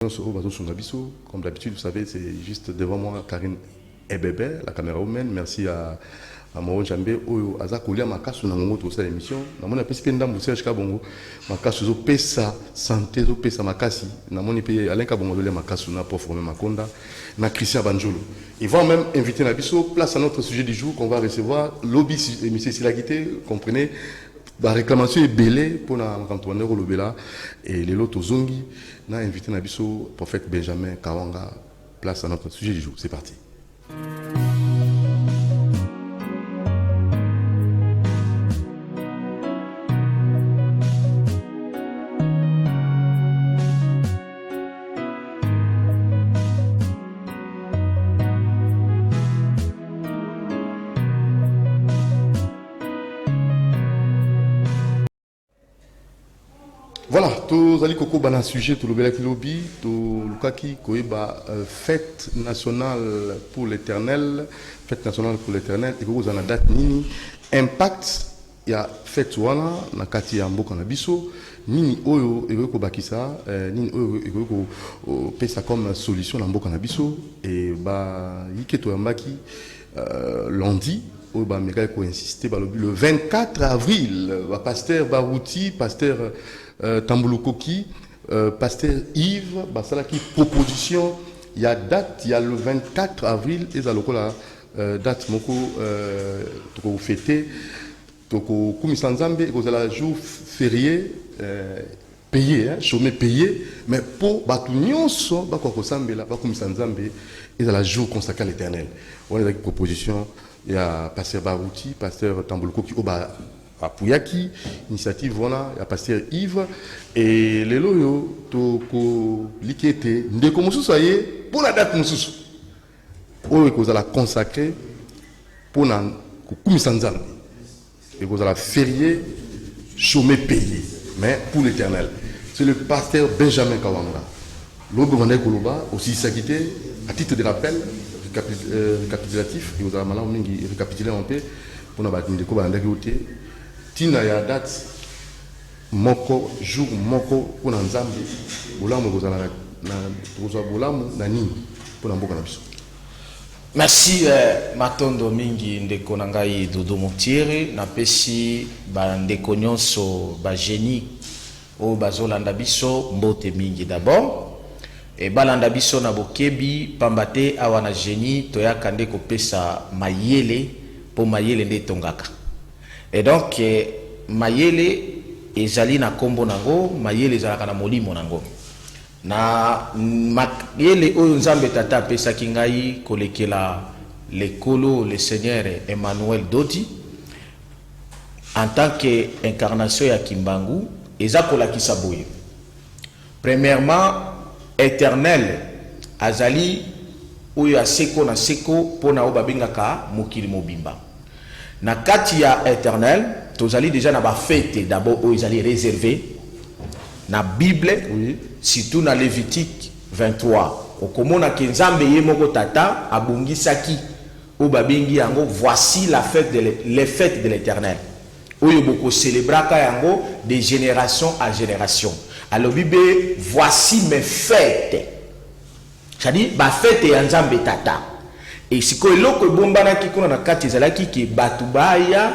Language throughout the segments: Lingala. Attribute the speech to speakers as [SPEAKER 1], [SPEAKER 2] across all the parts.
[SPEAKER 1] Comme d'habitude, vous savez, c'est juste devant moi Karine Ebebe, la caméra humaine. Merci à Maron Jambe, Azakolia Makasu Nango pour cette émission. Namon a pesé pendant Moussa Chikabongo, Makasu zo pesa santé zo pesa Makasi. Namon a payé Alain Kabongo de Makasu na pour former Makonda, na Christian Banjolo. Ils vont même inviter Nabiso, place à notre sujet du jour qu'on va recevoir. Lobby émission Silagité, comprenez. La réclamation est belée pour Antoine Rolobela et les lots Zungi. On a invité Nabiso, prophète Benjamin Kawanga, place à notre sujet du jour. C'est parti. Voilà, tous les coco bana sujet, tout le bel lobby, tout le kaki koeba fête nationale pour l'Éternel, fête nationale pour l'Éternel. Et vous en a date nini impact il y a fête wana na kati ya mboka na biso nini oyo eko bakisa nini oyo eko pesa comme solution na mboka na biso et ba yiketo yambaki lundi. On va insister le 24 avril, pasteur Barouti, pasteur Tambouloukoki, pasteur Yves, Basalaki, proposition, il y a date, il y a le 24 avril, et ça la date moko toko fêté, toko kumisanzambe, et la jour férié payé, chômé payé, mais pour Batounionso, Bakoko Sambela, Bakumisanzambe, et la jour consacré à l'Éternel. On a une proposition. Il y a pasteur Barouti, pasteur Tamboulouko qui a Pouyaki, initiative voilà, il y a pasteur Yves et les loyaux toko likete de comme ça pour la date mususu. On que la consacrer pour na kumisanzambe. Et que la férié chômé payé mais pour l'Éternel. C'est le pasteur Benjamin Kawanga. L'autre Mandé Koloba aussi s'acquitter à titre de rappel. Récapitulatif et vous avez maintenant récapitulé un peu pour nous battre des coups à l'endroit tina ya date moko jour moko pour nous Zambie bolamu vous avez na bolamu na nini pour n'amboka na biso.
[SPEAKER 2] Merci Matondo mingi ndeko nangai Dodo Motiere na pesi ba ndeko nyonso ba génie o bazolanda biso mbote mingi d'abord. Et balanda biso na bokebi pambate awana génie toyaka nde kopesa mayele po mayele nde tongaka. Et donc mayele ezali na kombo nango, mayele ezalaka na molimo nango. Na mayele oyo Nzambe tata pesa kingai kolekela lekolo le Seigneur Emmanuel Dodi en tant que incarnation ya Kimbangu eza kolakisa boye. Premièrement Éternel azali oyo aseko na seko pona o babengaka mokili mobimba na kati ya Éternel tozali déjà na ba fête d'abord oyo ezali réservé na Bible oui. Surtout na Lévitique 23 okomona ke Nzambe ye moko tata abungisaki o babengi yango voici la fête les fêtes de l'Éternel oyo boko célébraka yango de génération à génération. Alors Bible voici mes fêtes. C'est-à-dire ma fête est Nzambe tata. Et si ko eloko bombana ki kuna na kati ezalaki ki batubaya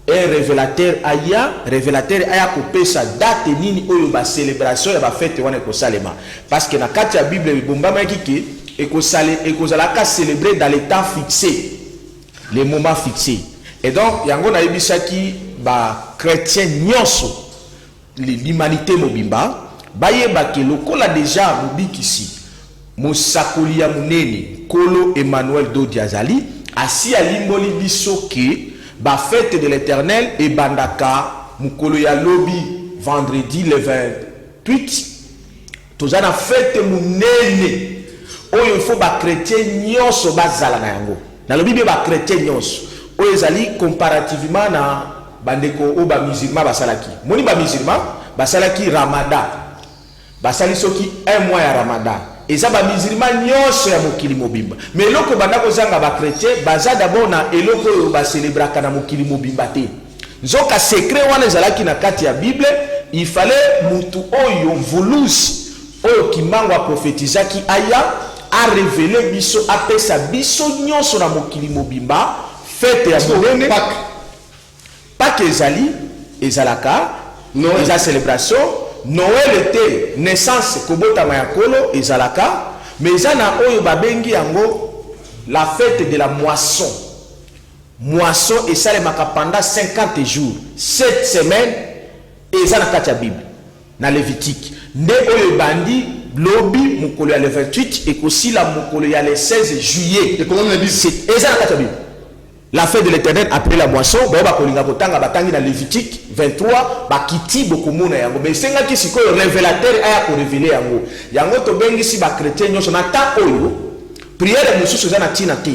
[SPEAKER 2] un révélateur aya ko pesa date nini oyo ba célébration ya ba fête wana ko salema parce que na kati ya Bible bombama ki ki e ko zalaka célébrer dans les temps fixés, les moments fixés. Et donc yango na yebisaki ba chrétien nyonso l'humanité mobimba bayeba ke lokola déjà mobikisi mosakoli ya munene kolo Emmanuel Dodi azali asi alimboli biso ke ba fête de l'Éternel et bandaka mukolo ya lobi vendredi le 28 tozana fête munene oyo faut ba chrétien nyonso bazala na yango na lobi be ba chrétien nyonso oyo ezali comparativement na bandeko o ba musulman basalaki moni ba musulman basalaki Ramadan basali soki un mois ya Ramadan eza ba musulman nyonso ya mokili mobimba mais eloko bandako zanga ba chrétien baza d'abord na eloko oyo ba célébraka na mokili mobimba te nzoka secret wana ezalaki na kati ya Bible il fallait mutu oyo mvulusi oyo kimbangu a prophétisaki aya a révélé biso apesa biso nyonso na mokili mobimba fête ya monene Pâques ezali ezalaka eza célébration Noël était naissance kobotama ya kolo ezalaka mais eza na oyo babengi yango la fête de la moisson esalemaka pendant 50 jours 7 semaines eza na kati ya Bible na Lévitique nde oyo bandi lobi mokolo ya le 28 ekosila mokolo ya le 16 juillet eza na kati ya Bible. La fête de l'Éternel après la moisson, ba kolinga kotanga batangi na Lévitique 23 bakiti bokomona yango mais senga ki sikoyo révélateur aya ko révéler yango yango to bengi si ba chrétien nyonso na ta oyo prière mususu za na tina te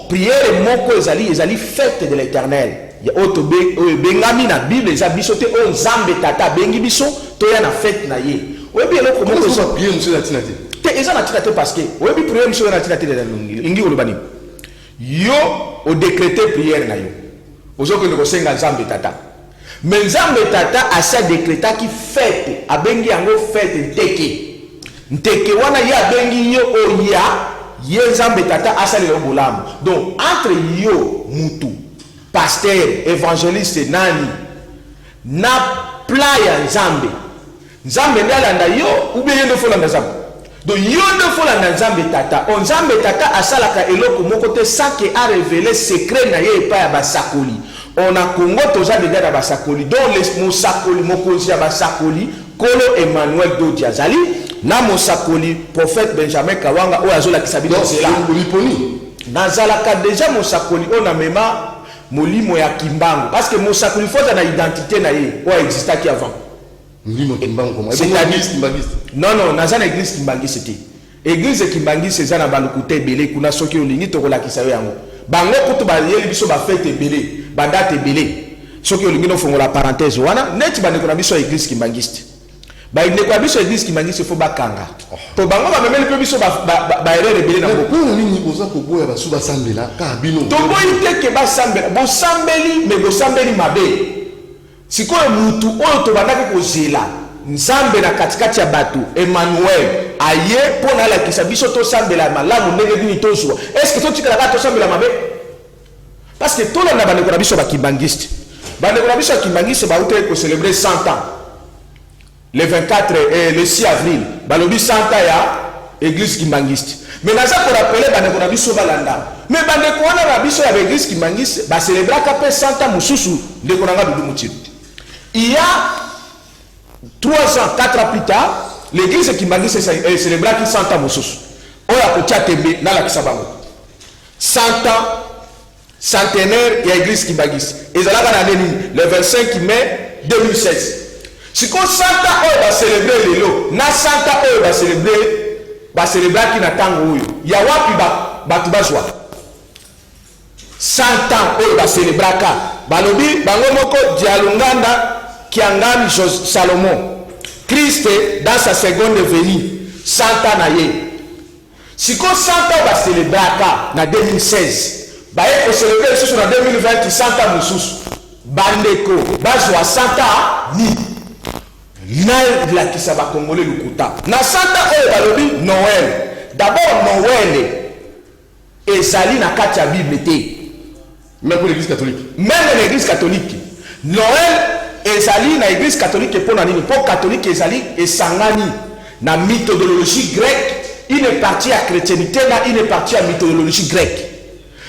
[SPEAKER 2] prière moko ezali fête de l'Éternel ya oto bengami na Bible za biso te o nzambe tata bengi biso to ya na fête na ye oyebi eloko moko so
[SPEAKER 1] prière mususu na tina te
[SPEAKER 2] eza na tina te parce que oyebi prière mususu na tina te ingi olobani yo o décréter prière na yo ozoko ndiko senga nzambe tata mais nzambe tata asa décréta ki fête abengi yango fête nteke wana ye abengi yo oya ye nzambe tata asa le bolamu donc entre yo mutu pasteur évangéliste nani na playa nzambe ndalanda yo ou bien ndo folanda nzambe donc yo ndo folanda nzambe tata on nzambe tata asalaka eloko moko te sans que a révélé secret na ye pa ya basakoli on a Congo toza déjà na basakoli donc les mosakoli mokonzi ya basakoli kolo Emmanuel Dodi azali na mosakoli prophète Benjamin Kawanga oyo azolakisa bino zela nazalaka déjà mosakoli on a mema molimo ya kimbangu parce que mosakoli faut na identité na ye o existaki avant
[SPEAKER 1] molimo kimbangu comment
[SPEAKER 2] non naza na église kimbangisi te église kimbangisi eza na balukute ebele kuna soki olingi tokolakisa yo yango bango kutu bayeli biso bafete ebele badate ebele soki olingi nofongola parenthèse wana neti bandeko na biso ya église kimbangisi bandeko ya biso ya église kimbangisi fo bakanga to bango bamemeli mpe biso baerere ebele na
[SPEAKER 1] mpona nini boza koboya basu basambela kaka bino
[SPEAKER 2] toboyi teke basambela bosambeli me bosambeli mabe sikoyo mutu oyo tobandaki kozela nzambe na katikati ya bato Emmanuel aye pona alakisa biso tosambela malamu ndenge nini tozwa est-ce que totikalaka tosambela mabe parce que tolanda bandeko na biso bakimbangiste bandeko na biso bakimbangiste bautaki kocélébrer 100 ans le 24 et le 6 avril balobi 100 ans ya église kimbangiste mais naza korapele bandeko na biso balanda mais bandeko wana na biso ya église kimbangiste bacélébraka mpe 100 ans mosusu ndeko nanga dudu motiri il y a 3 ans, 4 ans plus tard, l'église Kimbangisi célébra qui 100 ans mosusu. Oya kotia tembe na la kisabango. 100 ans centenaire ya église Kimbangisi. Ezalaka na nini le 25 mai 2016. Siko 100 ans oyo ba célébrer lelo, na 100 ans oyo ba célébrer ki na tango oyo. Ya wapi batu bazwa. 100 ans oyo ba célébraka. Balobi bango moko dialunganda Kiangami Salomon, Christ dans sa seconde venue, 100 ans na ye. Si qu'on 100 ans va célébrer na 2016, ba ye célébrer sur na 2020 100 ans mususu. Bandeko, bazwa 100 ans ni. Na la ki sa ba congolais lukuta. Na 100 ans oyo balobi Noël. D'abord Noël ezali na kati ya Bible te.
[SPEAKER 1] Même pour l'église catholique.
[SPEAKER 2] Même l'église catholique. Noël ezali na église catholique pona nini pour catholique ezali esangani na méthodologie grecque une partie à chrétienté na une partie à méthodologie grecque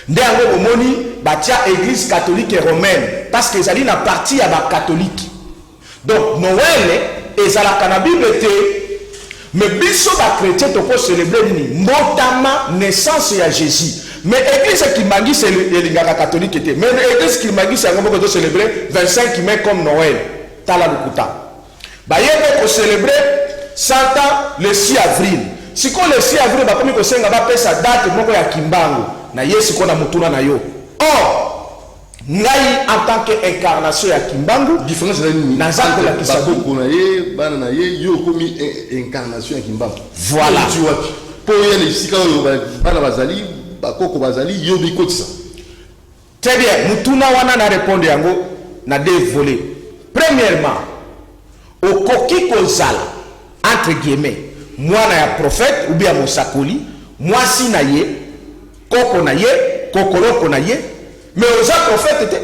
[SPEAKER 2] nde yango bomoni batia église catholique et romaine parce que ezali na partie à ba catholique donc Noël ezalaka na Bible te mais biso ba chrétien to ko célébrer nini mbotama naissance ya Jésus. Mais l'église Kimbangisi c'est l'ingaka catholique était. Mais l'église Kimbangisi c'est encore de célébrer 25 mai comme Noël. Tala lukuta. Bah yébe ko célébrer 100 ans le 6 avril. Si ko le 6 avril ba komi ko senga ba pesa date moko ya Kimbangu na yesu ko na mutuna na yo. Or ngai en tant que incarnation ya Kimbangu
[SPEAKER 1] différence na
[SPEAKER 2] zango la
[SPEAKER 1] kisako ko na ye bana na ye yo komi incarnation ya Kimbangu.
[SPEAKER 2] Voilà.
[SPEAKER 1] Tu vois pour y aller sika yo bana bazali bakoko bazali yo bikotisa.
[SPEAKER 2] Très bien, mutuna wana na répondre yango na deux volets. Premièrement, au koki kozala entre guillemets mwana ya prophète ou bien mosakoli mwasi na ye koko na ye kokoloko na ye mais oza prophète te,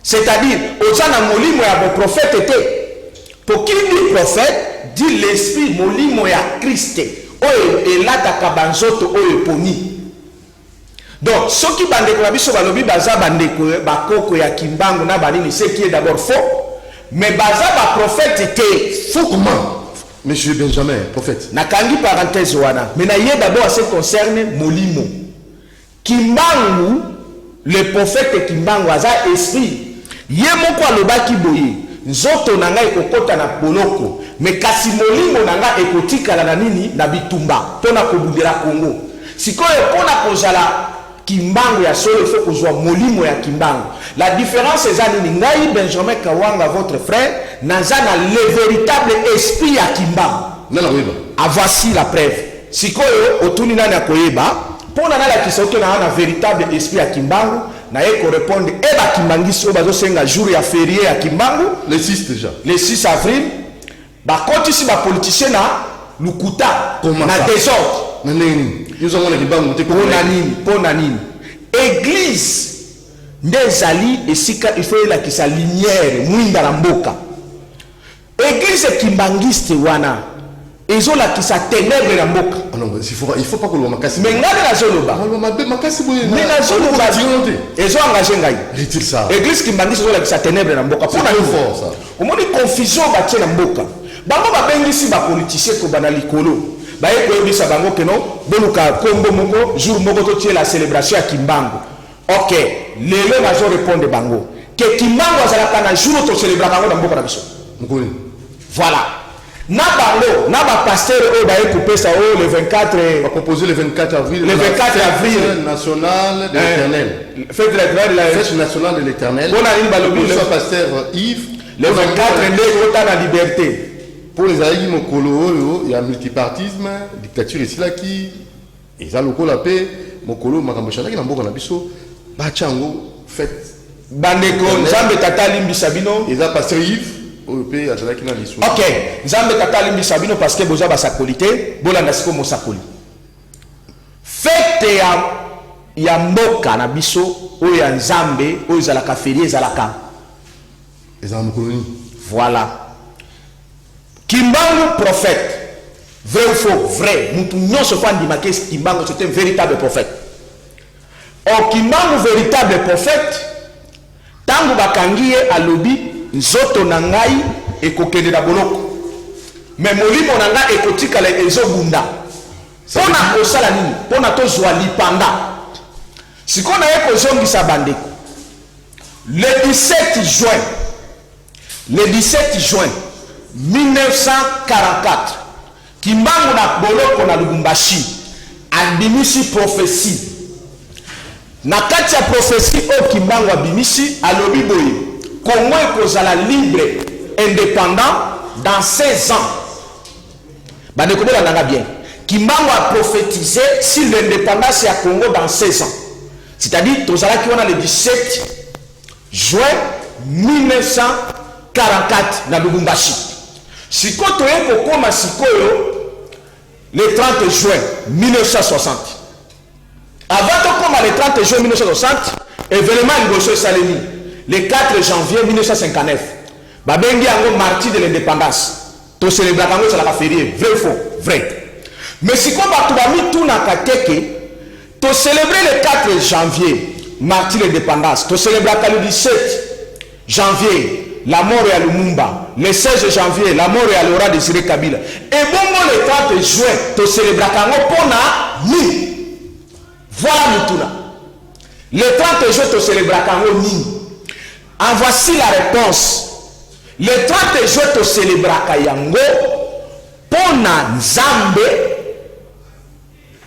[SPEAKER 2] c'est-à-dire oza na molimo ya bo prophète te. Pour qui dit prophète dit l'esprit molimo ya Christ oyo elataka banzoto oyo poni. Donc soki bandeko na biso balobi baza bandeko bakoko ya kimbangu na banini, ce qui est d'abord faux, mais baza ba prophète te.
[SPEAKER 1] Faux comment Monsieur Benjamin, prophète.
[SPEAKER 2] Nakangi parenthèse wana, mais na ye d'abord ce concerne molimo. Kimbangu, le prophète kimbangu aza esprit. Ye moko alobaki boye, nzoto na ngai ekokota na boloko, mais kasi molimo na ngai ekotikala na nini na bitumba pona kobudela Kongo. Sikoyo pona kozala kimbangu ya solo, il faut kozwa molimo ya kimbangu. La différence est nini? Ngai Benjamin Kawanga, votre frère, naza na le véritable esprit ya kimbangu.
[SPEAKER 1] Nana weba.
[SPEAKER 2] Ah, voici la preuve. Sikoyo otuni nani akoyeba pona na la kisoke na véritable esprit ya kimbangu. Na ye répondre eba kimbangisi o bazo senga jour ya férié ya kimbangu
[SPEAKER 1] le 6 déjà.
[SPEAKER 2] Le 6 avril ba kotisi ba politicien na lukuta na désordre.
[SPEAKER 1] Na nini? Nous avons les kimbangu te
[SPEAKER 2] pona nini? Église ndezali esika il faut la kisa lumière mwinda na mboka. Église kimbangiste wana ezo la kisa ténèbre na mboka.
[SPEAKER 1] Ah non, il faut pas que l'on makasi.
[SPEAKER 2] Mais ngale na zoloba.
[SPEAKER 1] Makasi boye.
[SPEAKER 2] Mais na zoloba ezo engagé ngai.
[SPEAKER 1] Retire ça.
[SPEAKER 2] Église kimbangiste ezo la kisa ténèbre na mboka.
[SPEAKER 1] Pona yo fort ça.
[SPEAKER 2] Au moins confusion batie na mboka. Bango babengisi ba politicien ko bana likolo. Ba eko ebisa bango keno boluka kombo moko jour moko to tie la célébration ya kimbangu. OK, lelo bazo répondre bango. Que kimbangu azalaka na jour to célébrer bango na mboka na biso.
[SPEAKER 1] Mokoli.
[SPEAKER 2] Voilà. Na bango, na ba pasteur o ba ekouper ça le 24
[SPEAKER 1] on va proposer le 24 avril.
[SPEAKER 2] Le 24 avril
[SPEAKER 1] national de l'Éternel.
[SPEAKER 2] Fête
[SPEAKER 1] nationale de l'Éternel.
[SPEAKER 2] On a une balobi
[SPEAKER 1] le pasteur Yves.
[SPEAKER 2] Le 24 ndeko ta na liberté.
[SPEAKER 1] Pour les aïe mokolo, il y a multipartisme, dictature ici là qui ils ont le col à paix, mokolo makambo chalaki na mboka na biso, bachango fête.
[SPEAKER 2] Bandeko nzambe tata limbisa bino,
[SPEAKER 1] ils ont pasteur Yves.
[SPEAKER 2] Ok, nzambe tata limbisa bino parce que boza basakolité, bolanda siko mosakoli. Fête ya mboka na biso oyo ya nzambe oyo ezalaka férié ezalaka. Voilà. Kimbangu prophète. Vrai ou faux? Vrai. Nous tous se font dire que Kimbangu c'était un véritable prophète. Or Kimbangu véritable prophète, tangu bakangiye alobi nzoto na ngai ekokende na boloko. Mais molimo na ngai ekotikala ezobunda. Pona kosala nini? Pona tozwa lipanda. Sikona eko zongisa bandeko. Le 17 juin 1944, Kimbangu na boloko na Lubumbashi abimisi prophétie. Na kati ya prophétie o Kimbangu abimisi alobi boye Congo ekozala libre indépendant dans 16 ans. Bandeko bolanda bien. Kimbangu a prophétisé sur l'indépendance ya Congo dans 16 ans. C'est-à-dire tozala ki wana le 17 juin 1944 na Lubumbashi. Sikoto yeko koma sikoyo le 30 juin 1960. Avant de koma le 30 juin 1960, événement liboso salemi le 4 janvier 1959. Babengi yango martyr de l'indépendance. To célébrer kango ça la férié, vrai ou faux? Vrai. Mais sikoyo batu ba mituna kateke to célébrer le 4 janvier martyr de l'indépendance. To célébrer le 17 janvier la mort à Lumumba, le 16 janvier, la mort à Laurent Désiré Kabila. Et bon, le 30 juin, tu célébres Pona ni. Voilà Mutuna. Le 30 juin, tu célébres ni. En voici la réponse. Le 30 juin, tu célébres Yango Pona Nzambe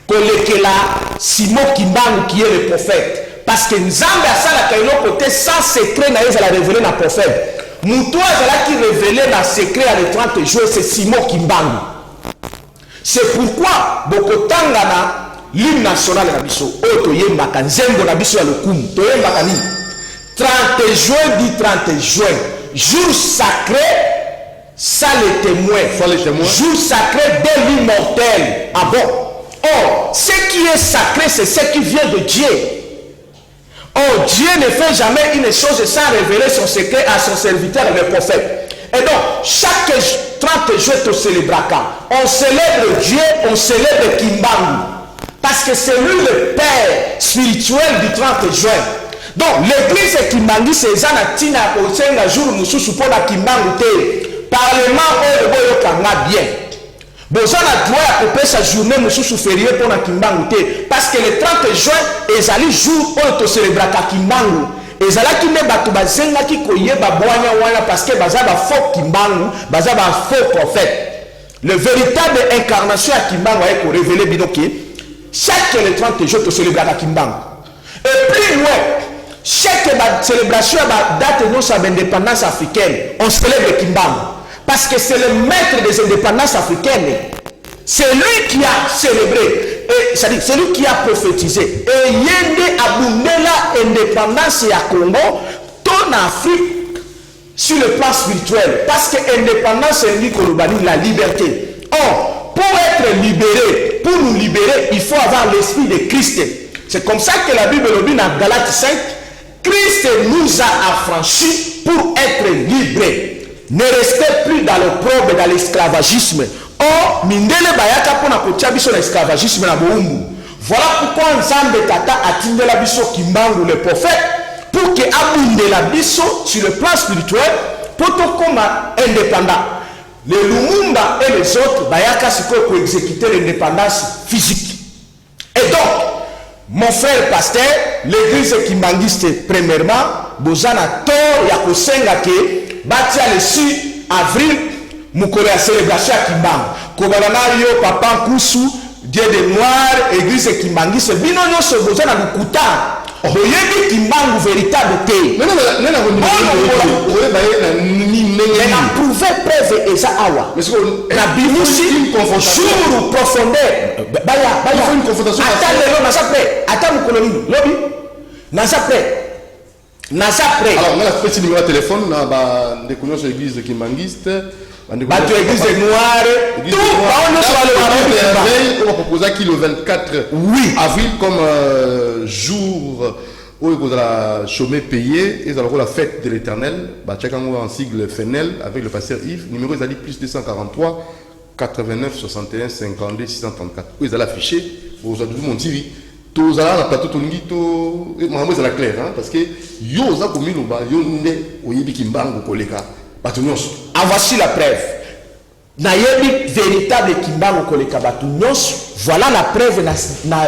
[SPEAKER 2] Kolekela Simo Kimbangu qui est le prophète. Parce que Nzambe a ça la côté sans secret na la révélé na prophète. Moutou a qui révélé la secret à le 30 juin, c'est Simon Kimbangu. C'est pourquoi Bokotangana l'hymne national na biso oto yembaka nzembo na biso ya lokumu to yembaka ni 30 juin dit 30 juin jour sacré ça les témoins, jour sacré de l'immortel. Ah bon? Or, ce qui est sacré, c'est ce qui vient de Dieu. Or, Dieu ne fait jamais une chose sans révéler son secret à son serviteur, le prophète. Et donc, chaque 30 jours de célébraka, on célèbre Dieu, on célèbre Kimbangu. Parce que c'est lui le père spirituel du 30 juin. Donc, l'église Kimbangu, c'est Zanatina, au sein jour, nous sommes pour la Kimbangu. Parlement, on bien. Besoin de droit à couper sa journée, nous sommes férié pour la Kimbangu. Parce que le 30 juin, ils allaient jour où on célèbre la Kimbangu. Ils allaient qui ne battent pas zenga qui koye baboanya parce que baza ba faux Kimbangu, baza ba faux prophète. Le véritable incarnation à Kimbangu est révélé binoké. Chaque le 30 jours, on célèbre la Kimbangu. Et plus loin, chaque célébration date de notre indépendance africaine, on célèbre Kimbangu. Parce que c'est le maître des indépendances africaines. C'est lui qui a célébré. C'est lui qui a prophétisé. Et Yende Abundela indépendance à Congo, ton Afrique sur le plan spirituel. Parce que l'indépendance, c'est la liberté. Or, pour être libéré, pour nous libérer, il faut avoir l'esprit de Christ. C'est comme ça que la Bible dit dans Galates 5, Christ nous a affranchis pour être libres. Ne restez plus dans l'opprobre, dans l'esclavagisme. Or, mindele bayaka pona kotia biso na esclavagisme na boumbu. Voilà pourquoi Nzambe Tata a tindé la biso Kimbangu le prophète pour que abunde la biso sur le plan spirituel pour tout comme indépendant. Les Lumumba et les autres bayaka siko pour exécuter l'indépendance physique. Et donc, mon frère pasteur, l'église kimbangiste premièrement, bozana tor ya kosenga ke batia le 6 avril mukolo ya célébration ya Kimbangu. Kobalana yo papa Nkusu, Dieu de noir, église kimbangiste bino nyonso bozana lukuta. Oyebi Kimbangu véritable te. Non, on prouvé preuve eza awa. Na bimusi jour profondeur. Baya. Il faut une confrontation. Attends, na ça prêt. Attends mon colonie. Lobby. Na ça prêt.
[SPEAKER 1] Alors, on a fait numéro de téléphone, on a des connaissances l'église kimbangiste.
[SPEAKER 2] L'église noire. Tout
[SPEAKER 1] on va proposer qu'il le 24 avril comme jour où il a chômé payé et alors la fête de l'éternel. Chacun en sigle FNL avec le pasteur Yves. Numéro ils allaient plus 243 89 61 52 634. Où ils allaient afficher pour aujourd'hui mon TV. Tous à la plateau tongi to maman c'est la claire parce que yo za komi loba yo nde oyebi Kimbangu koleka batu nyonso.
[SPEAKER 2] Ah voici la preuve. Nayebi véritable Kimbangu koleka batu nyonso. Voilà la preuve na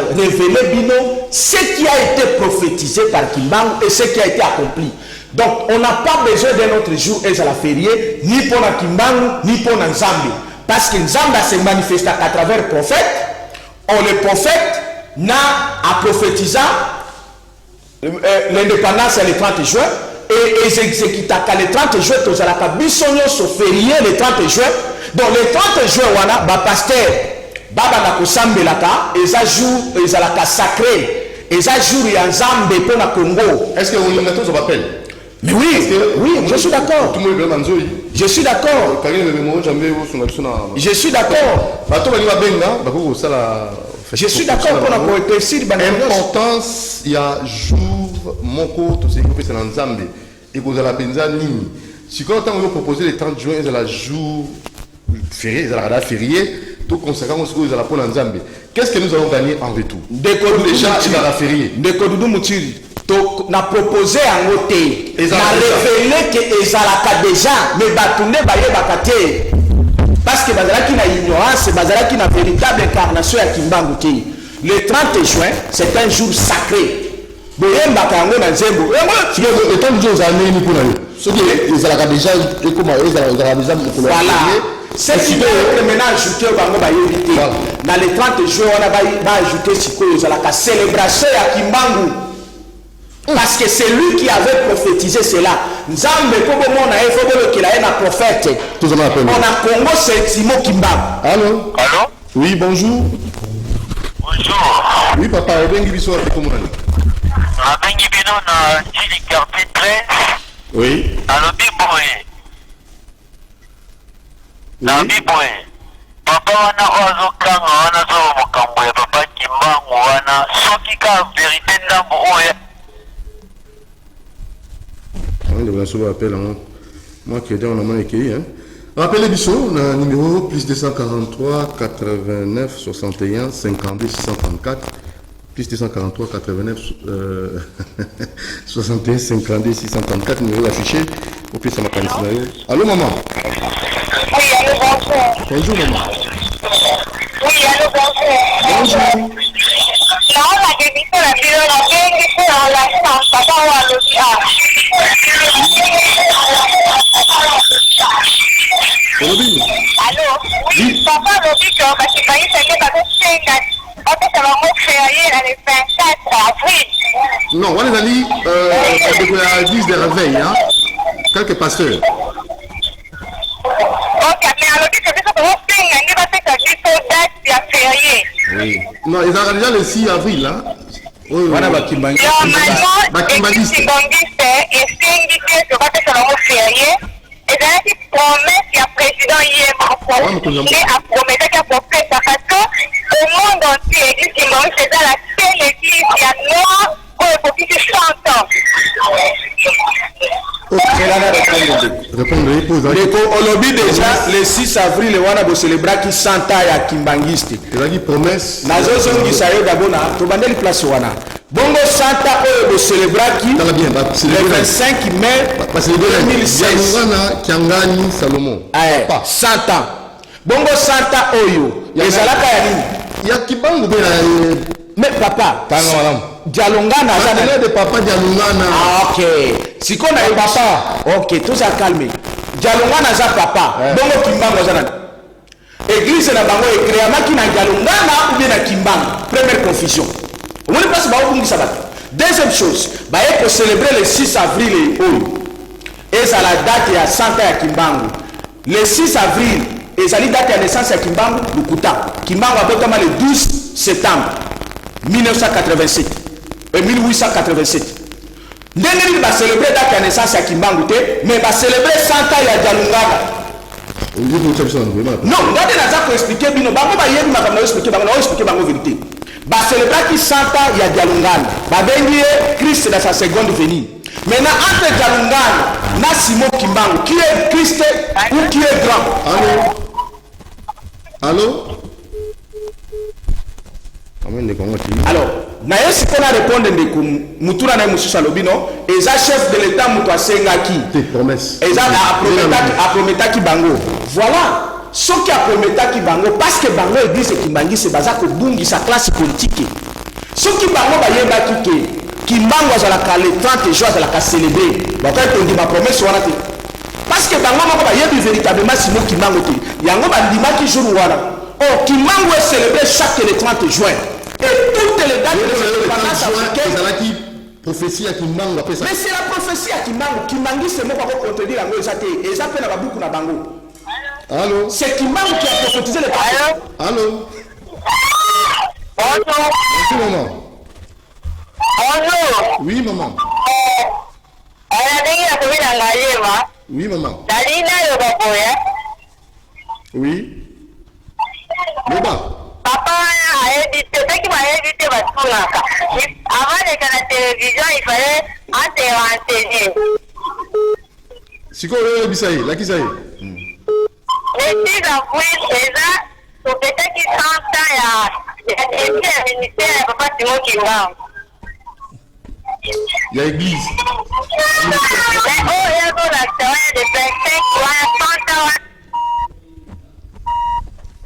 [SPEAKER 2] révélé bino ce qui a été prophétisé par Kimbangu et ce qui a été accompli. Donc on n'a pas besoin d'un autre jour et à la férié ni pour la Kimbangu ni pour la Nzambe parce que Nzambe se manifeste à travers le prophète. On le prophète n'a à prophétisant l'indépendance le 30 juin et ils exécutent le 30 juin tous à la cabissonio se férié le 30 juin. Donc le 30 juin wana ba pasteur baba na kosambelaka eza jour ezalaka sacré eza jour ya Nzambe pour na Congo.
[SPEAKER 1] Est-ce que on a tous rappel?
[SPEAKER 2] Mais oui, je suis d'accord. Je suis d'accord. Je suis d'accord. Je suis d'accord pour la poésie.
[SPEAKER 1] L'importance, il y a jour, mon cours, tout ce qui est en Zambie. Et vous avez la nini. Si quand on vous propose le 30 juin, il y a le jour férié, il y a la férié, tout conséquent, il y a la peau en Zambie. Qu'est-ce que nous allons gagner en retour? Déjà, il y a la férié.
[SPEAKER 2] Donc, na proposé en côté, na révélé que ezalaka déjà, mais batunde baye bakate. Parce que bazalaki na ignorance, bazalaki na véritable incarnation ya Kimbangu te. Le 30 juin, c'est un jour sacré. Boyemba kango na nzembo.
[SPEAKER 1] Et tant de choses à mener pour nous. Ce qui est ezalaka déjà, et comment ezalaka déjà pour
[SPEAKER 2] voilà. C'est ce qui veut être maintenant ajouter bango bayebite. Dans le 30 juin, on a ajouté sikoyo ezalaka célébration ya Kimbangu. Parce que c'est lui qui avait prophétisé cela. Nzambe kobo na efobolo qu'il a un prophète. On a Congo c'est Simon Kimba.
[SPEAKER 1] Allô?
[SPEAKER 3] Allô?
[SPEAKER 1] Oui, bonjour.
[SPEAKER 3] Bonjour.
[SPEAKER 1] Oui, papa, bengi biso à comment on
[SPEAKER 3] a bengi bino na Jili Carpet 13.
[SPEAKER 1] Oui.
[SPEAKER 3] Alors Biboé. na biboe papa wana ozokanga wana zo mokambo ya papa Kimbangu wana soki ka vérité ndambo oya
[SPEAKER 1] moi qui ai dit on a moins écrit. Rappelez Bissot, le numéro plus 243 89 61 52 634. Plus 243 89 61 52 634, numéro affiché. Au plus, ça m'a pas dit. Allô, maman?
[SPEAKER 4] Oui, allô, bonjour.
[SPEAKER 1] Bonjour, maman.
[SPEAKER 4] Oui, allô, bonjour.
[SPEAKER 1] Bonjour.
[SPEAKER 4] Non, la démission, la bureau, la démission, la chance, papa, ou à l'hôpital. Allô? Oui, papa, l'hôpital, parce que Paris, ça n'est pas de 5 ans. Ça va me faire le 24 avril.
[SPEAKER 1] Non, on est allé à l'église des réveils, hein? Quelques pasteurs.
[SPEAKER 4] Ok, mais à l'hôpital, ça va me faire date férié.
[SPEAKER 1] Oui. Non, ils ont déjà le 6 avril, hein? Oui, oui.
[SPEAKER 4] Normalement,
[SPEAKER 1] Bakimbangiste.
[SPEAKER 4] Et là, il promet qu'il y a président hier, il a promis qu'il y a prophète parce que au monde entier, l'église Kimbangiste, c'est la seule église qui a noir pour les petits 100 ans.
[SPEAKER 2] Olobi déjà le 6 avril le wana bo célébrer qui 100 ans ya Kimbangiste.
[SPEAKER 1] Il a dit promesse.
[SPEAKER 2] Nazo zongisa yo d'abona to bandeli place wana. Bongo 100 ans oyo bo célébrer qui le 25 mai 2016.
[SPEAKER 1] Kiangani Salomon.
[SPEAKER 2] 100 ans. Bongo 100 ans oyo ezalaka ya nini?
[SPEAKER 1] Ya Kibangu
[SPEAKER 2] mais papa, Dialongana,
[SPEAKER 1] ça de papa Dialongana.
[SPEAKER 2] Ah ok. Si qu'on a papa, ok, tout ça calme. Dialongana za papa. Bongo Kimbangu za nani? Église na bango ekréama ki na Dialongana ou bien na Kimbangu. Première confusion. On ne passe pas au bungi sabat. Deuxième chose, bah il faut célébrer le 6 avril et ça la date ya 100 ans ya Kimbangu. Le 6 avril et ça la date ya naissance ya Kimbangu Lukuta. Kimbangu a le 12 septembre 1987 et 1887. Ndenge va célébrer date ya naissance ya Kimbangu te, mais va célébrer 100 ans ya Dialongana. Non, ndade naza ko expliquer bino bango ba yebi makambo expliquer bango na expliquer bango vérité. Va célébrer qui 100 ans ya Dialongana. Ba bengi Christ dans sa seconde venue. Maintenant entre Dialongana na Simon Kimbangu, qui est Christ ou qui est grand?
[SPEAKER 1] Allô?
[SPEAKER 2] Alors, naye si qu'on a répondre ndeko mutura na mususa lobino, eza chef de l'état muto asengaki.
[SPEAKER 1] Tes promesses.
[SPEAKER 2] Eza a prometaki bango. Voilà. Ce qui a prometaki bango parce que bango église Kimbangiste baza ko bungi sa classe politique. Ce qui bango ba yeba kike Kimbangu azalaka le 30 juin azalaka célébrer. Ba ka tondi ma promesse wana te. Parce que bango moko ba yebi véritablement Simon Kimbangu te. Yango ba ndimaki jour wana. Oh, Kimbangu est célébré chaque le 30 juin. Et toutes les dates de l'indépendance africaine.
[SPEAKER 1] Prophétie à Kimbangu après ça.
[SPEAKER 2] Mais c'est la prophétie à Kimbangu. Kimbangiste c'est moi qui va contredire la ngozate. Et ça fait la beaucoup na bango.
[SPEAKER 1] Allô?
[SPEAKER 2] C'est Kimbangu qui a prophétisé les paroles.
[SPEAKER 1] Allô?
[SPEAKER 4] Bonjour.
[SPEAKER 1] Bonjour maman.
[SPEAKER 4] Bonjour.
[SPEAKER 1] Oui maman.
[SPEAKER 4] Oui,
[SPEAKER 1] maman. Oui. Loba.
[SPEAKER 4] Papa a édité, ce qui m'a édité va tout là. Avant d'être à la télévision, il fallait en renseigner.
[SPEAKER 1] Si quoi le bisaï, là qui ça y est?
[SPEAKER 4] Le 6 avril, déjà, pour peut-être qu'il 30 ans, il y a un ministère, papa Simon Kimbangu.
[SPEAKER 1] Il y a l'église.
[SPEAKER 4] Mais oh, il y a bon acteur de 25 30 ans.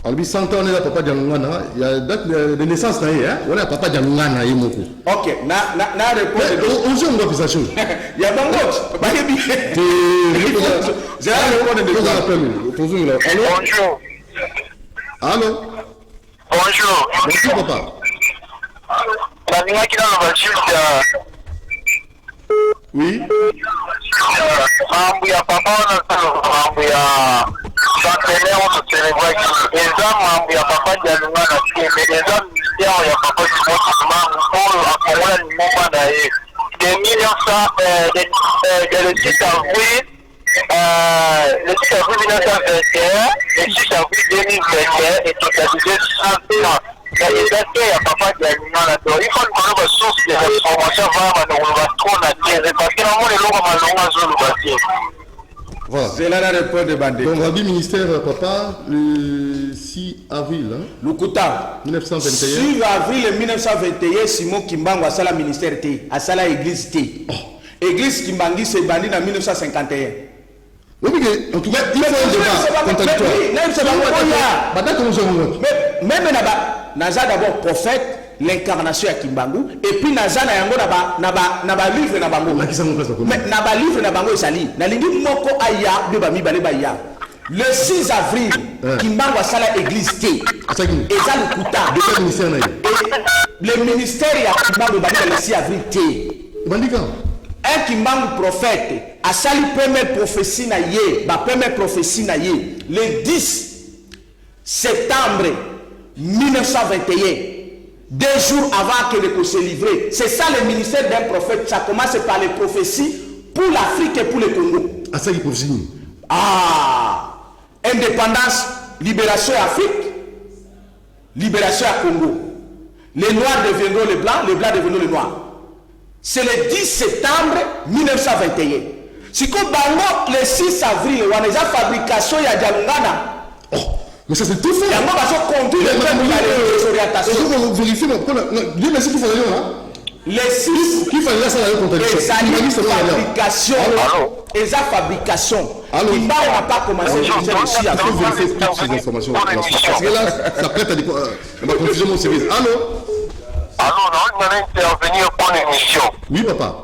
[SPEAKER 1] Albi 100 ans, on est là, papa Dialongana. Il y a date de naissance, hein? On est papa Dialongana, il moko.
[SPEAKER 2] Ok, na réponse.
[SPEAKER 1] On joue, on doit faire ça chaud.
[SPEAKER 2] Il y a bango. Bah, il y a j'ai répondu de quoi?
[SPEAKER 3] Bonjour.
[SPEAKER 1] Allô?
[SPEAKER 3] Bonjour.
[SPEAKER 1] Bonjour, papa.
[SPEAKER 3] Nalinga kila na bashirika.
[SPEAKER 1] Oui.
[SPEAKER 3] Mambo ya papa na mambo ya centenaire on célébrer eza mambo ya papa Dialongana mais eza mission ya papa Simon pour akomola limomba na ye de 1900 de le 6 avril le 6 avril 1921, le 6 avril 2021, et totalisé 100 ans. Il y a des dates, il y a papa qui a mis dans la théorie. Il faut nous connaître la source de l'information, on va trop la dire, parce que normalement, les lois, on va dire.
[SPEAKER 1] Voilà.
[SPEAKER 2] C'est là la réponse de Bandé.
[SPEAKER 1] Donc, Rabbi ministère, papa, le 6 avril hein,
[SPEAKER 2] Lukuta.
[SPEAKER 1] 1921.
[SPEAKER 2] 6 avril 1921, Simon Kimbangu a sala ministère T, a sala église T. Église Kimbangi s'est bandit en 1951.
[SPEAKER 1] Oui, mais en tout cas, il faut un débat contradictoire.
[SPEAKER 2] Même Naza d'abord prophète, l'incarnation à Kimbangu, et puis Naza na yango na livre na bango. Mais na livre na bango esali. Na lingi moko aya de bami bale baya. Le 6 avril, Kimbangu a sala église T. Et ça le kuta. Le ministère ya Kimbangu bali le 6 avril T. Un Kimbangu prophète a sali première prophétie na ye, première prophétie na ye, le 10 septembre 1921, 2 jours avant que le se livrer. C'est ça le ministère d'un prophète. Ça commence par les prophéties pour l'Afrique et pour le Congo. Indépendance, libération Afrique, libération à Congo. Les Noirs deviendront les Blancs deviendront les Noirs. C'est le 10 septembre 1921. Si vous avez le 6 avril, on a déjà fabrication de Dialungana.
[SPEAKER 1] Oh, mais ça c'est tout fait.
[SPEAKER 2] Il y a un conduit les orientations.
[SPEAKER 1] Il faut vérifier. Dieu merci qu'il faut aller là.
[SPEAKER 2] Les 6
[SPEAKER 1] qui fallait ça la contradiction.
[SPEAKER 2] Fabrication. Et ça fabrication. Il n'a pas commencé à
[SPEAKER 1] vérifier toutes ces informations. Parce que là, ça prête à des confusion mon service. Allô?
[SPEAKER 3] Allô, on va intervenir pour l'émission.
[SPEAKER 1] Oui, papa.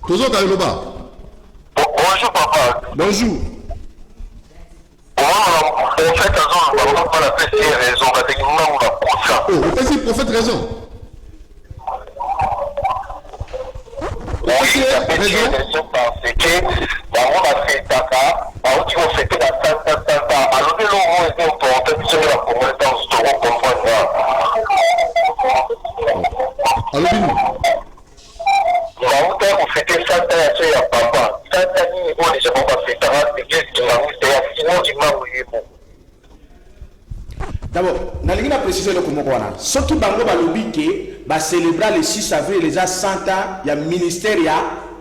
[SPEAKER 1] Toujours Kariloba.
[SPEAKER 3] Bonjour, papa.
[SPEAKER 1] Bonjour.
[SPEAKER 3] En fait, on va pas la faire raison. On va dire on va pour ça.
[SPEAKER 1] Oh, vous pensez prophète raison?
[SPEAKER 3] Oui, il y a des raisons parce que on a fait Taka, on dit qu'on fait que la Santa. Alors que l'on est important, c'est la communauté en ce qu'on comprend.
[SPEAKER 1] Allô, Bini?
[SPEAKER 3] On fêtait Santa et à papa. Santa, on est jamais pas fait l'église qui m'a mis, sinon il m'a oublié.
[SPEAKER 2] D'abord, je vais préciser le Komokwana. Ce qui va célébrer le 6 avril, les 100 ans, il y a ministère,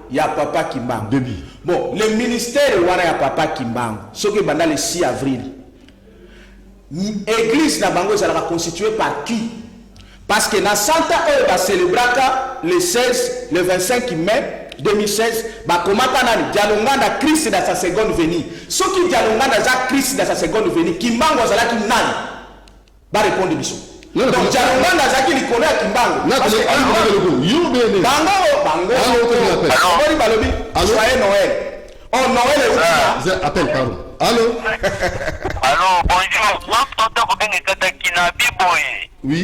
[SPEAKER 2] il y a Papa Kimbangu. Bon, le ministère, il y a Papa Kimbangu. Ce qui va le 6 avril. L'église Nabango sera constituée par qui? Parce que dans 100 ans, il va célébrer le 16, le 25 mai 2016, Dialongana Christ dans sa seconde venue. Ce qui Dialongana Christ dans sa seconde venue, Kimbangu sera qui nani? Va répondre à mission. Donc, Dialongana Zaki li connaît Kimbangu. Joyeux Noël. Oh, Noël est où?
[SPEAKER 1] Appelle, pardon. Allô?
[SPEAKER 3] Allô, bonjour. Moi, je t'entends bien que tu as Kinabi Boy.
[SPEAKER 1] Oui.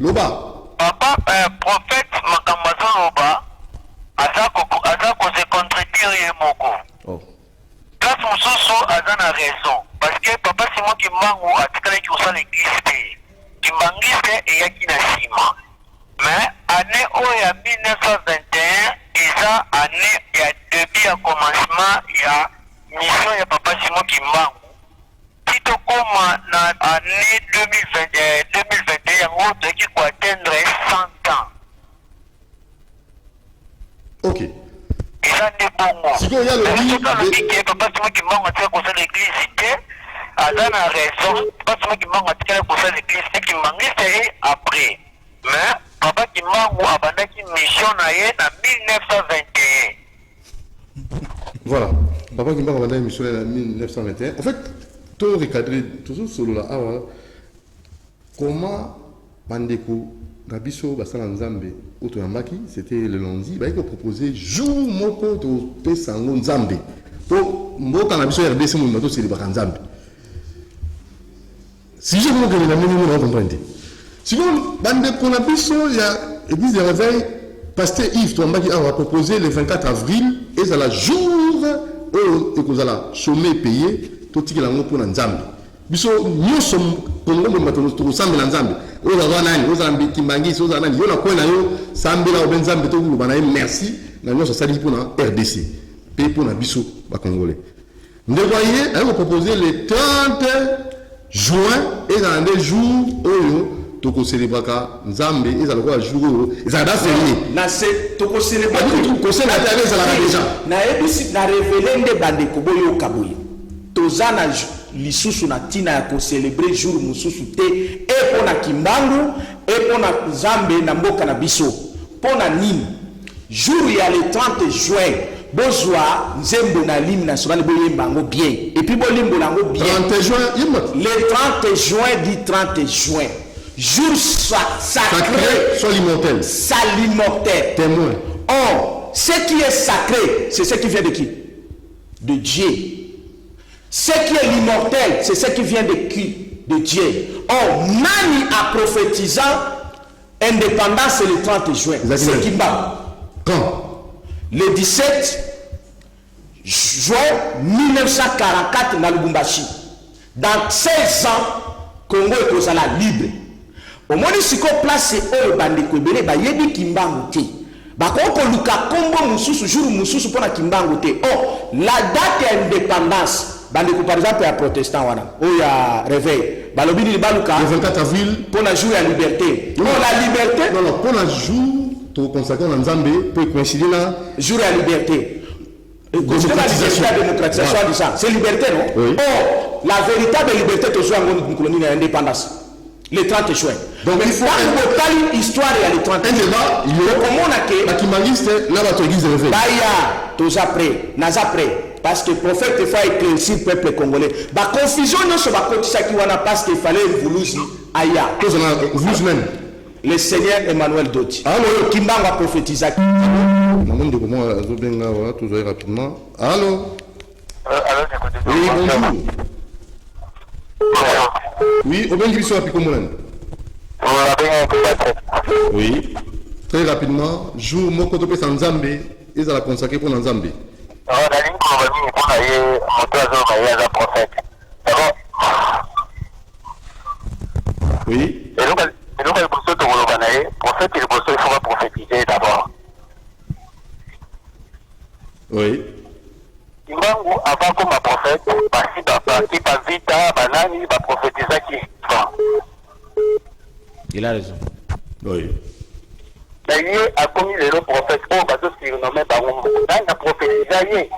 [SPEAKER 1] Loba.
[SPEAKER 3] Papa, prophète Makamazo Loba, Azako se contredire Moko.
[SPEAKER 2] Oh.
[SPEAKER 3] Grâce à Moussoso, Azan a raison. Parce que Papa Simon Kimbangu a dit qu'il y a l'église. Kimbangiste et Yakina Sima. Mais, année où il y a 1921, et ça, année, il y a depuis le commencement, il y a mission de Papa Simon Kimbangu. Tito comme l'année 2021, on qui peut atteindre 100 ans.
[SPEAKER 1] Ok.
[SPEAKER 3] Et ça, c'est bon.
[SPEAKER 1] Si il y a le
[SPEAKER 3] livre. Papa Simon Kimbangu a dit que l'église, Azan a raison. Papa Simon Kimbangu a dit que l'église, qui manque après. Mais, Papa Kimbangu a abandonné une mission en 1921.
[SPEAKER 1] Voilà. Papa Kimbangu a abandonné une mission en 1921. En fait, tout recadré, toujours solo là, comment Bandeko, Gabiso, Basala Nzambe, Otoyambaki, c'était le lundi, il a proposé jour moko to pesango Nzambe. Pour Mboka Nabiso RDC, mon bateau, c'est le Bakanzambe. Si je veux que les amis nous comprennent. Sinon, Bandeko Nabiso, il y a l'église de réveil, Pasteur Yves Touambaki a proposé le 24 avril, et ça la jour où il y a sommet payé. Tout ce qui est pour Nzambe. biso nyonso kongo matono to sambela nzambe oza nani oza mbi kimbangisi oza nani yo na kwena yo sambela obenzambe to kuluba na merci na nyonso sali pona RDC pe pona biso ba congolais ndevoye a proposé le 30 juin et dans des jours oyo toko célébraka nzambe ezala kwa jour oyo ezala da férié
[SPEAKER 2] na se toko célébrer
[SPEAKER 1] ko célébrer avec la déjà
[SPEAKER 2] na ebisi na révéler nde bandeko boyo kaboye tozana lisusu na tina ya ko célébrer jour mususu te e pona kimbangu e pona nzambe na mboka na biso pona nini jour ya le 30 juin bozwa nzembo na lim national boyemba ngo bien et puis bolimbo nango bien
[SPEAKER 1] 30 juin
[SPEAKER 2] le 30 juin dit 30 juin jour sacré
[SPEAKER 1] soit l'immortel
[SPEAKER 2] salimortel
[SPEAKER 1] témoin.
[SPEAKER 2] Or ce qui est sacré c'est ce qui vient de qui? De Dieu. Ce qui est l'immortel c'est ce qui vient de qui? De Dieu. Or nani a prophétisant indépendance le 30 juin? C'est Kimba.
[SPEAKER 1] Quand?
[SPEAKER 2] Le 17 juin 1944 na Lubumbashi. Dans 16 ans, Congo est kozala libre. Au moins siko place oyo bandeko ebele bayebi Kimbangu te. Bakoko luka kombo mususu jour mususu pona Kimbangu te. Oh, la date d'indépendance bandeko par exemple ya protestant wana. Oh ya réveil. Balobi ni baluka
[SPEAKER 1] le 24 avril
[SPEAKER 2] pona jour ya liberté. Oh la liberté.
[SPEAKER 1] Non non, pona jour to consacrer na Nzambe peut coïncider là
[SPEAKER 2] jour à liberté. Démocratisation. La démocratisation de ça. C'est liberté, non?
[SPEAKER 1] Oui.
[SPEAKER 2] Or, la véritable liberté de jouer en colonie d'indépendance. Le 30 juin.
[SPEAKER 1] Donc il faut
[SPEAKER 2] une histoire et le 30 juin.
[SPEAKER 1] Un débat, il y a
[SPEAKER 2] comment on a que
[SPEAKER 1] la kimangiste là va te église de réveil.
[SPEAKER 2] Baya, tous après, naza après. Parce que le prophète il faut éclaircir le peuple congolais. La confusion non se va côté ça qui wana parce qu'il fallait vouloir aya.
[SPEAKER 1] Tous on a vous même.
[SPEAKER 2] Le Seigneur Emmanuel Doti.
[SPEAKER 1] Allô,
[SPEAKER 2] Kimbangu a prophétisé.
[SPEAKER 1] Na monde comment azobenga wa toujours rapidement. Allô. Oui, bonjour. Oui, au bien sur Apikomonen. Oui. Très rapidement, jour moko to pesa Nzambe, ils alla consacrer pour Nzambe. Oui.
[SPEAKER 3] Et donc, le prophète, il faut prophétiser d'abord.
[SPEAKER 1] Oui.
[SPEAKER 3] Kimbangu, avant comme un prophète, qui va vite, banani, va prophétiser qui.
[SPEAKER 2] Il a raison.
[SPEAKER 1] Oui.
[SPEAKER 3] D'ailleurs, a commis le prophète, on va se surnommer par un mot. Dans la prophétisé.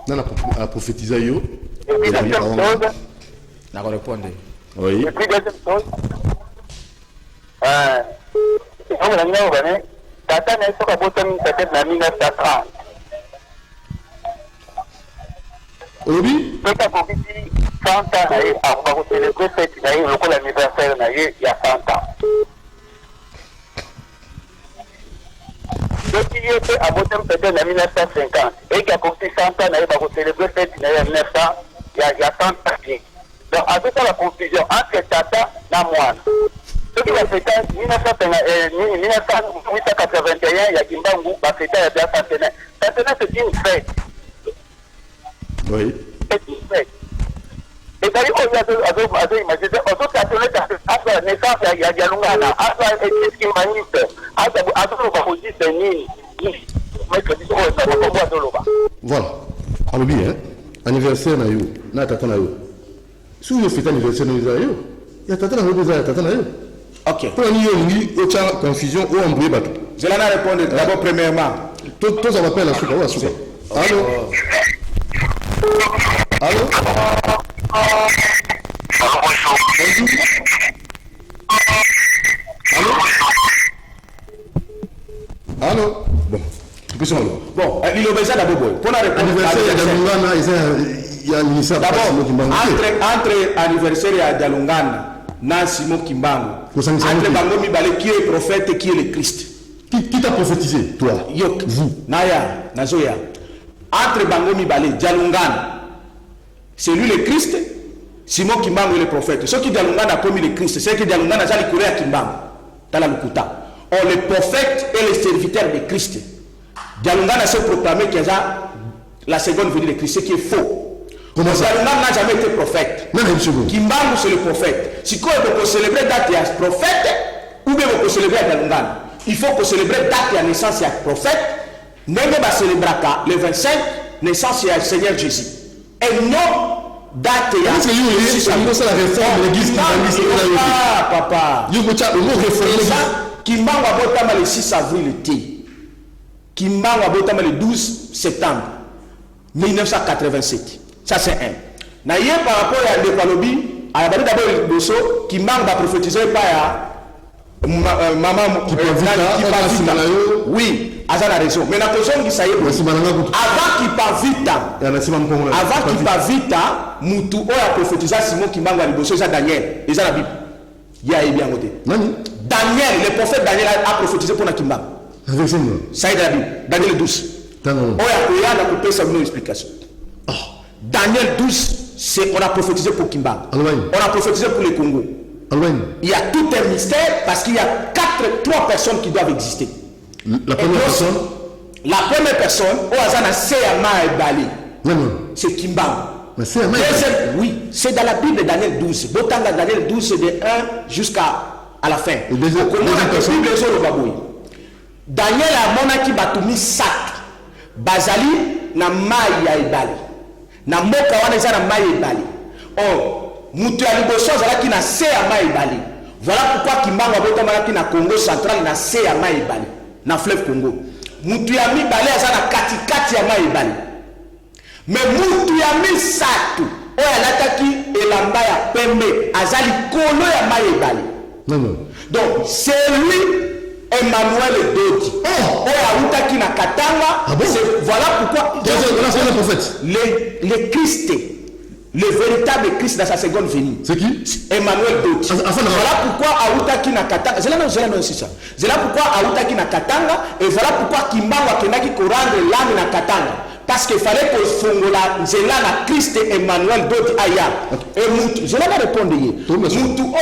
[SPEAKER 1] Dans la prophétisé, yo.
[SPEAKER 3] Et puis, deuxième chose.
[SPEAKER 2] N'a pas répondu.
[SPEAKER 1] Oui.
[SPEAKER 3] Et puis, deuxième chose. On a mis au Bénin. Tata n'est pas peut-être en 1930.
[SPEAKER 1] Obi?
[SPEAKER 3] Peut-être qu'on dit 100 ans, on va célébrer cette année, l'anniversaire, il y a 100 ans. Ce qui était à Botem peut-être en 1950, et qui a compté 100 ans, on va célébrer cette année en 1900, il y a 100 ans. Donc, avec la confusion entre Tata et Moine. Ce qui va fêter en 1881, il y a Kimbangu, va fêter il y a centenaire. Centenaire, c'est une fête.
[SPEAKER 1] Oui.
[SPEAKER 3] C'est une fête. Et d'ailleurs, on a imaginé, on a la naissance, il y a Dialungana, à la Esquimbaniste, à la Baptiste Nini.
[SPEAKER 1] Voilà. Alors bien, anniversaire na yo, na tata na yo. Si vous faites anniversaire na yo, il y a tata na yo, il y a tata na yo.
[SPEAKER 2] Ok.
[SPEAKER 1] Pour nous, il y a une confusion ou embrouillé bateau.
[SPEAKER 2] Je l'en ai répondu d'abord premièrement.
[SPEAKER 1] Tout ça va faire la soupe. Allô? Allô? Bonjour. Allô? Allô? Bon.
[SPEAKER 2] Bon, il obéit d'abord. Pour la réponse.
[SPEAKER 1] Anniversaire, il y a un ministère.
[SPEAKER 2] D'abord, entre anniversaire et Dialungana, na Simon Kimbangu. Entre Bango Mibale, qui est le prophète et qui est le Christ.
[SPEAKER 1] Qui t'a prophétisé, toi?
[SPEAKER 2] Yok.
[SPEAKER 1] Vous.
[SPEAKER 2] Naya, Nazoya. Entre Bango Mibale, Dialungana, c'est lui le Christ. Simon Kimbangu est le prophète. Ce qui Dialungana a commis le Christ, c'est que Dialungana a allé à Kimbangu. Dans la Lukuta. Or, le prophète est le serviteur de Christ. Dialungana s'est proclamé qu'il y a la seconde venue de Christ, ce qui est faux.
[SPEAKER 1] Comment ça?
[SPEAKER 2] Yalunga n'a jamais été prophète.
[SPEAKER 1] Non, monsieur.
[SPEAKER 2] Kimbangu c'est le prophète. Si quoi il faut célébrer date de prophète ou bien il faut célébrer Yalunga. Il faut que célébrer date de naissance de prophète. N'est-ce pas célébrer le 25 naissance du Seigneur Jésus. Et non date de
[SPEAKER 1] parce que c'est la réforme de l'église qui
[SPEAKER 2] papa. Kimbangu a voté le 6 avril été. Kimbangu a voté le 12 septembre 1987. Ça c'est un. Naïe par rapport à Ndekalobi, à la d'abord le dosso, Kimbangu a prophétisé par maman qui oui, Azan a raison. Mais la personne qui ça y est, avant qu'il part vite, Moutou a prophétisé Simon Kimbangu a liboso, c'est Daniel, et ça la Bible. Il y a bien côté. Daniel, le prophète Daniel a prophétisé pour Kimbangu. Ça y est dans la Bible, Daniel 12. On a coupé sa explication. Daniel 12, on a prophétisé pour Kimbangu. On a prophétisé pour le Congo. Il y a tout un mystère parce qu'il y a 3 personnes qui doivent exister.
[SPEAKER 1] La première personne,
[SPEAKER 2] c'est Kimbangu. Oui, c'est dans la Bible de Daniel 12. Botanga Daniel 12, c'est de 1 jusqu'à la fin. Daniel a monaki batumi sak. Bazali na mai ya ebali. Na mboka wana eza na mai ebali. Mutu ya liboso azalaki na se ya mai ebali. Voilà pourquoi Kimbangu abotamaki na Congo central na se ya mai ebali, na fleuve Congo. Mutu ya mibale aza na katikati ya mai ebali. Mais mutu ya misatu oyo alataki elamba ya pembe azali kolo ya mai ebali. Donc c'est lui Emmanuel Dodi. Oyo autaki na Katanga. Voilà pourquoi le Christ, le véritable Christ dans sa seconde venue.
[SPEAKER 1] C'est qui?
[SPEAKER 2] Emmanuel Dodi. Voilà pourquoi Aoutaki na Katanga. C'est là pourquoi Aoutaki na Katanga. Et voilà pourquoi Kimbangu a tenaki ko rendre l'âme na Katanga. Parce qu'il fallait que Fongola, Zela na Christ Emmanuel Dodi aya. Et Moutou, je vais répondre. Moutou,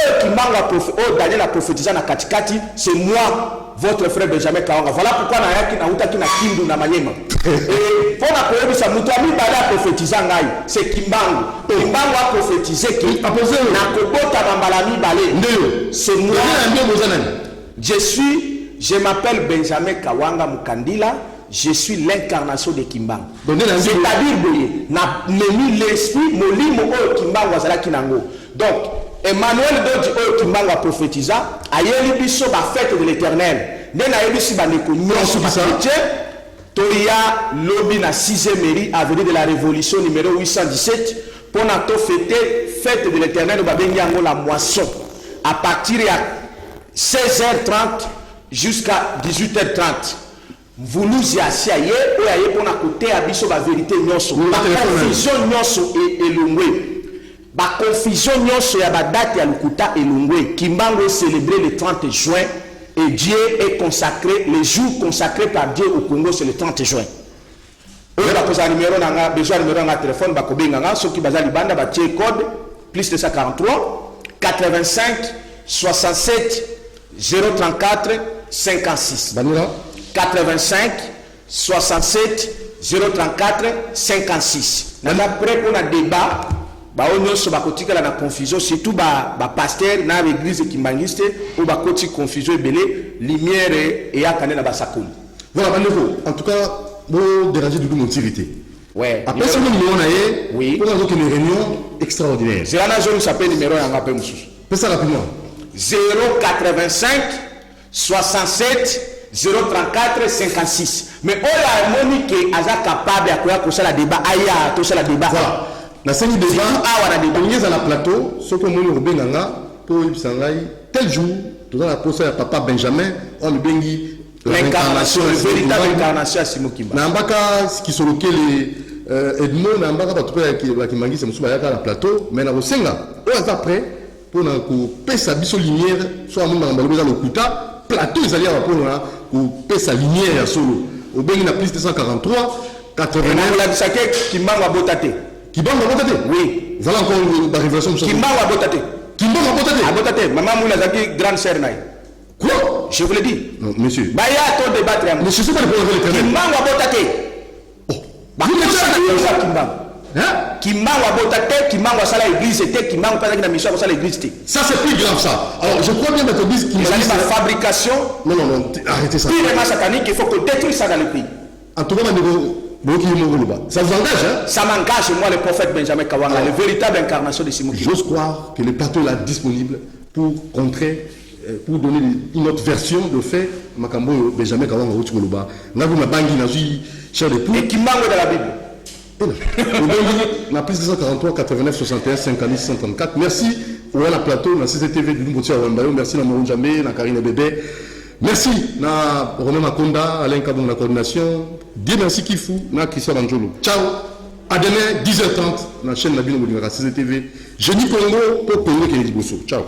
[SPEAKER 2] Daniel a prophétisé na Katikati, c'est moi, votre frère Benjamin Kawanga. Voilà pourquoi na Aoutaki na Kindu na Manyema. Et pour la période ça Moutou a mis a prophétisé ngai, c'est Kimbangu. Kimbangu a prophétisé que na Kobota Bambalami Balé. C'est moi. Je m'appelle Benjamin Kawanga Mukandila. Je suis l'incarnation de Kimbangu. C'est-à-dire que l'esprit, molimo o Kimbangu azala kinango. Donc, Emmanuel Dodi o Kimbangu a prophétisé, ayeli biso ba fête de l'Éternel. Nena yebisi bandeko nyonso ba chrétien, toya lobi na 6e mairie avenue de la Révolution numéro 817 pour na to fêter fête de l'Éternel ba bengi yango la moisson à partir de 16h30 jusqu'à 18h30. Vous nous y asseyez, ou ayez pour na côté à biso la vérité nyonso. La confusion nyonso et lungwe. La confusion nyonso ya ba date ya lukuta et lungwe. Kimbangu est célébré le 30 juin et Dieu est consacré, les jours consacrés par Dieu au Congo c'est le 30 juin. Oyo ba posa numéro nanga, besoin numéro na téléphone ba kobenga nga soki bazali banda ba tie code plus 243 85 67 034 56.
[SPEAKER 1] Banira
[SPEAKER 2] 85 67 034 56. Nana prêt pour un débat. Ba onyo so ba kotika la confusion surtout ba pasteur na l'église kimbangiste ou ba koti confusion belé lumière et ya kanena ba sakoli.
[SPEAKER 1] Voilà bandeko, en tout cas bon déranger du montirité.
[SPEAKER 2] Ouais.
[SPEAKER 1] Après ce numéro na yé,
[SPEAKER 2] oui.
[SPEAKER 1] On a donc une réunion extraordinaire.
[SPEAKER 2] C'est là je s'appelle numéro ya ngapé mususu.
[SPEAKER 1] Fais ça rapidement.
[SPEAKER 2] 085 67 034 56. Mais on a Monique aza capable à quoi que ça la débat aya tout ça la débat.
[SPEAKER 1] Voilà. La scène débat on est à la plateau ce que mon Robenganga pour Ibsangai tel jour dans la procès à papa Benjamin on le bengi
[SPEAKER 2] l'incarnation le véritable incarnation à Simon Kimba.
[SPEAKER 1] Na mbaka qui sont les Edmond na mbaka ba topela qui mangi c'est musuba ya la plateau mais na osenga on est après pour na ko pesa biso lumière soit mon na mbalo le kuta plateau ils allaient pour na ko pesa lumière ya solo au bengi na plus 243 89
[SPEAKER 2] la bisake Kimbangu abotate.
[SPEAKER 1] Kimbangu abotate?
[SPEAKER 2] Oui.
[SPEAKER 1] Voilà encore la révélation de
[SPEAKER 2] Kimbangu abotate.
[SPEAKER 1] Kimbangu abotate?
[SPEAKER 2] Abotate. Maman Moula Zaki, grande sœur naï.
[SPEAKER 1] Quoi?
[SPEAKER 2] Je vous le dis.
[SPEAKER 1] Non, monsieur.
[SPEAKER 2] Bah, il y a ton débat.
[SPEAKER 1] Monsieur, c'est pas le problème de l'éternel.
[SPEAKER 2] Kimbangu abotate.
[SPEAKER 1] Oh.
[SPEAKER 2] Bah, Kimbangu.
[SPEAKER 1] Hein?
[SPEAKER 2] Kimbango abota te, Kimbango asala église te, Kimbango pas na mission asala église te.
[SPEAKER 1] Ça c'est plus grave ça. Alors je crois bien méthodiste qui
[SPEAKER 2] Ils allaient par fabrication.
[SPEAKER 1] Non, arrêtez ça.
[SPEAKER 2] Purement satanique, il faut que détruire ça dans le pays.
[SPEAKER 1] En tout cas, ça vous engage, hein?
[SPEAKER 2] Ça m'engage, moi, le prophète Benjamin Kawanga, la véritable incarnation de Simon Kimbangu.
[SPEAKER 1] J'ose croire que le plateau est là disponible pour contrer, pour donner une autre version de fait. Makambo Benjamin Kawanga Routcholoba. N'a vu ma bangi, n'a vu cher de pou.
[SPEAKER 2] Et Kimbangu dans la Bible.
[SPEAKER 1] On a plus 243 89 61 50 134. Merci. On a la plateau, na CCTV du Lumbotia Wambayo. Merci na Moron Jamé, na Karine Bébé. Merci na Romain Makonda, Alain Kabon la coordination. Dieu merci Kifou, na Christian Anjolo. Ciao. À demain 10h30 na chaîne Nabino Bolingara CCTV. Jeudi Congo pour Congo Kennedy Bosso. Ciao.